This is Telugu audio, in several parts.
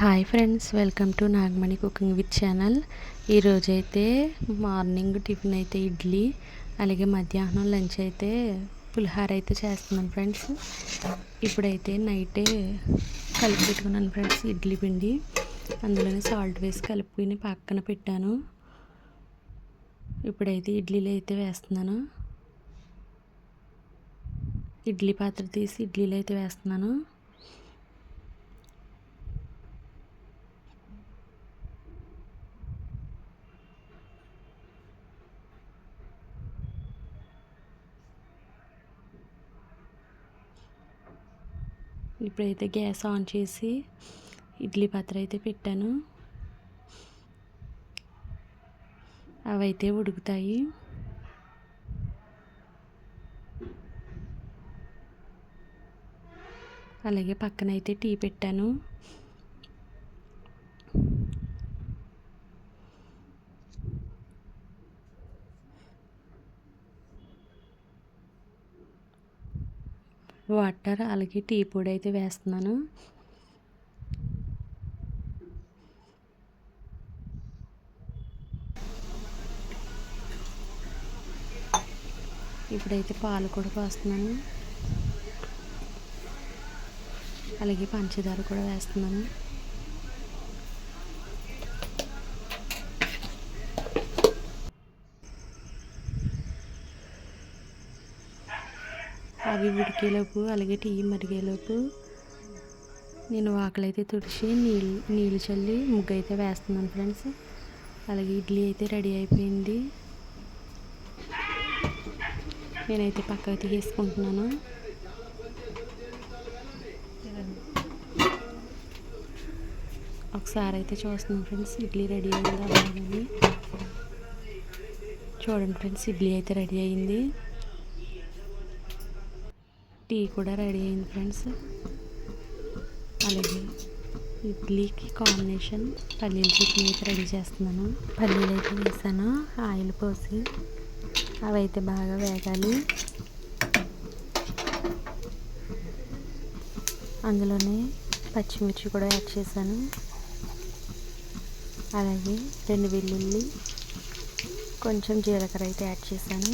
Hi friends, welcome to Nagamani cooking with channel. ఈరోజైతే మార్నింగ్ టిఫిన్ అయితే ఇడ్లీ, అలాగే మధ్యాహ్నం లంచ్ అయితే పులిహార అయితే చేస్తున్నాను ఫ్రెండ్స్. ఇప్పుడైతే నైటే కలిపి పెట్టుకున్నాను ఫ్రెండ్స్ ఇడ్లీ పిండి. అందులోనే సాల్ట్ వేసి కలుపుకుని పక్కన పెట్టాను. ఇప్పుడైతే ఇడ్లీలు అయితే వేస్తున్నాను. ఇడ్లీ పాత్ర తీసి ఇడ్లీలు అయితే వేస్తున్నాను. ఇప్పుడైతే గ్యాస్ ఆన్ చేసి ఇడ్లీ పాత్ర అయితే పెట్టాను. అవైతే ఉడుకుతాయి. అలాగే పక్కనైతే టీ పెట్టాను. వాటర్ అలాగే టీ పొడి అయితే వేస్తున్నాను. ఇప్పుడైతే పాలు కూడా పోస్తున్నాను. అలాగే పంచదార కూడా వేస్తున్నాను. అవి ఉడికేలోపు అలాగే టీ మరిగేలోపు నేను వాకలైతే తుడిచి నీళ్ళు చల్లి ముగ్గు అయితే వేస్తున్నాను ఫ్రెండ్స్. అలాగే ఇడ్లీ అయితే రెడీ అయిపోయింది. నేనైతే పక్కకు తీసేసుకుంటున్నాను. ఒకసారి అయితే చూస్తున్నాను ఫ్రెండ్స్, ఇడ్లీ రెడీ అయింది అలాగే. చూడండి ఫ్రెండ్స్, ఇడ్లీ అయితే రెడీ అయింది. టీ కూడా రెడీ అయింది ఫ్రెండ్స్. అలాగే ఇడ్లీకి కాంబినేషన్ పల్లీల చట్నీ అయితే రెడీ చేస్తున్నాను. పల్లీలు అయితే వేసాను ఆయిల్ పోసి. అవి అయితే బాగా వేగాలి. అందులోనే పచ్చిమిర్చి కూడా యాడ్ చేశాను. అలాగే 2 వెల్లుల్లి, కొంచెం జీలకర్ర అయితే యాడ్ చేశాను.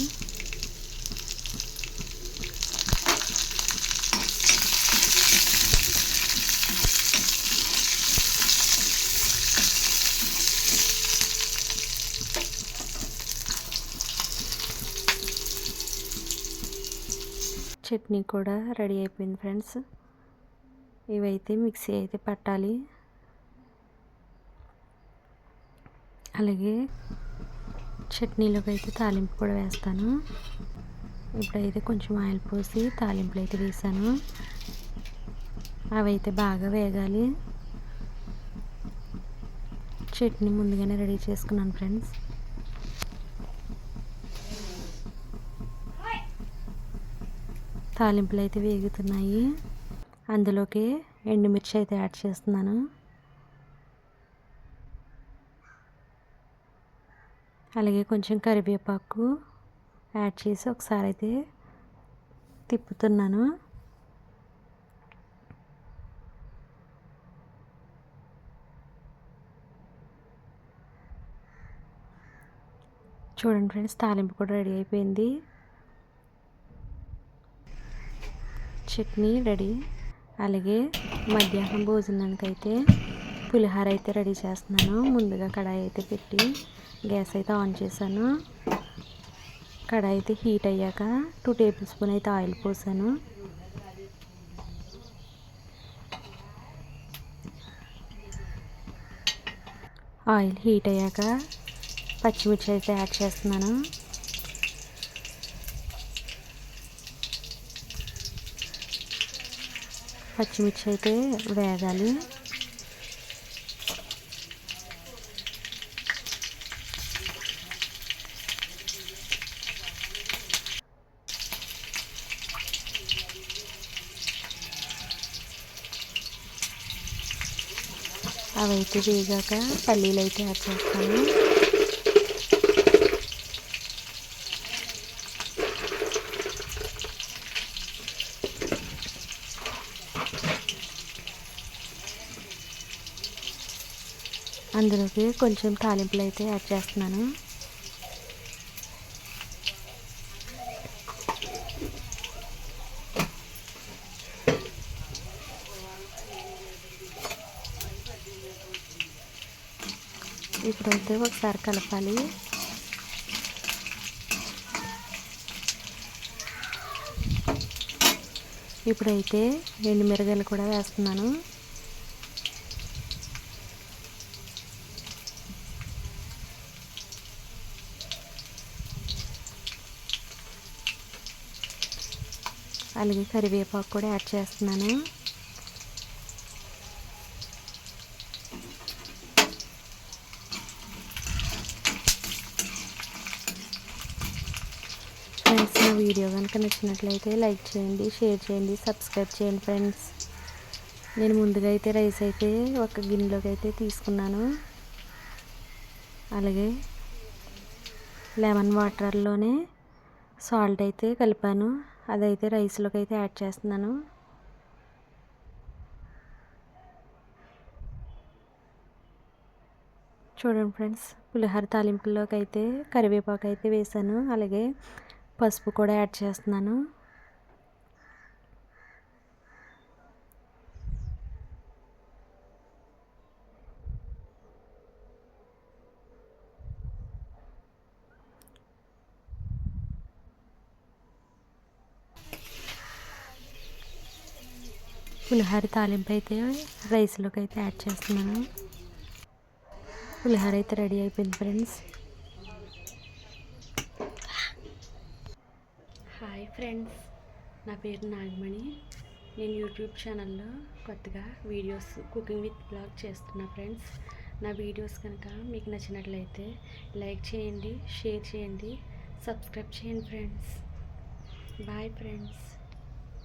చట్నీ కూడా రెడీ అయిపోయింది ఫ్రెండ్స్. ఇవైతే మిక్సీ అయితే పట్టాలి. అలాగే చట్నీలోకి అయితే తాలింపు కూడా వేస్తాను. ఇప్పుడైతే కొంచెం ఆయిల్ పోసి తాలింపులు అయితే వేసాను. అవైతే బాగా వేగాలి. చట్నీ ముందుగానే రెడీ చేసుకున్నాను ఫ్రెండ్స్. తాలింపులు అయితే వేగుతున్నాయి. అందులోకి ఎండుమిర్చి అయితే యాడ్ చేస్తున్నాను. అలాగే కొంచెం కరివేపాకు యాడ్ చేసి ఒకసారి అయితే తిప్పుతున్నాను. చూడండి ఫ్రెండ్స్, తాలింపు కూడా రెడీ అయిపోయింది. చట్నీ రెడీ. అలాగే మధ్యాహ్నం భోజనానికి అయితే పులిహార అయితే రెడీ చేస్తున్నాను. ముందుగా కడాయి అయితే పెట్టి గ్యాస్ అయితే ఆన్ చేశాను. కడాయి అయితే హీట్ అయ్యాక 2 టేబుల్ స్పూన్ అయితే ఆయిల్ పోసాను. ఆయిల్ హీట్ అయ్యాక పచ్చిమిర్చి అయితే యాడ్ చేస్తున్నాను. పచ్చిమిర్చి అయితే వేగాలి. అవైతే వేగాక పల్లీలు అయితే యాడ్ చేస్తాను. అందులోకి కొంచెం తాలింపులు అయితే యాడ్ చేస్తున్నాను. ఇప్పుడైతే ఒకసారి కలపాలి. ఇప్పుడైతే ఎండుమిరగాయలు కూడా వేస్తున్నాను. అలాగే కరివేపాకు కూడా యాడ్ చేస్తున్నాను. ఫ్రెండ్స్, నా వీడియో కనుక నచ్చినట్లయితే లైక్ చేయండి, షేర్ చేయండి, సబ్స్క్రైబ్ చేయండి ఫ్రెండ్స్. నేను ముందుగా అయితే రైస్ అయితే ఒక గిన్నెలోకి అయితే తీసుకున్నాను. అలాగే లెమన్ వాటర్లోనే సాల్ట్ అయితే కలిపాను. అదైతే రైస్లోకి అయితే యాడ్ చేస్తున్నాను. చూడండి ఫ్రెండ్స్, పులిహోర తాలింపుల్లోకి అయితే కరివేపాకు అయితే వేసాను. అలాగే పసుపు కూడా యాడ్ చేస్తున్నాను. పులిహోర తాలింపు అయితే రైస్లోకి అయితే యాడ్ చేస్తున్నాను. పులిహోర అయితే రెడీ అయిపోయింది ఫ్రెండ్స్. హాయ్ ఫ్రెండ్స్, నా పేరు నాగమణి. నేను యూట్యూబ్ ఛానల్లో కొత్తగా వీడియోస్ కుకింగ్ విత్ బ్లాగ్ చేస్తున్నా ఫ్రెండ్స్. నా వీడియోస్ కనుక మీకు నచ్చినట్లయితే లైక్ చేయండి, షేర్ చేయండి, సబ్స్క్రైబ్ చేయండి ఫ్రెండ్స్. Bye friends.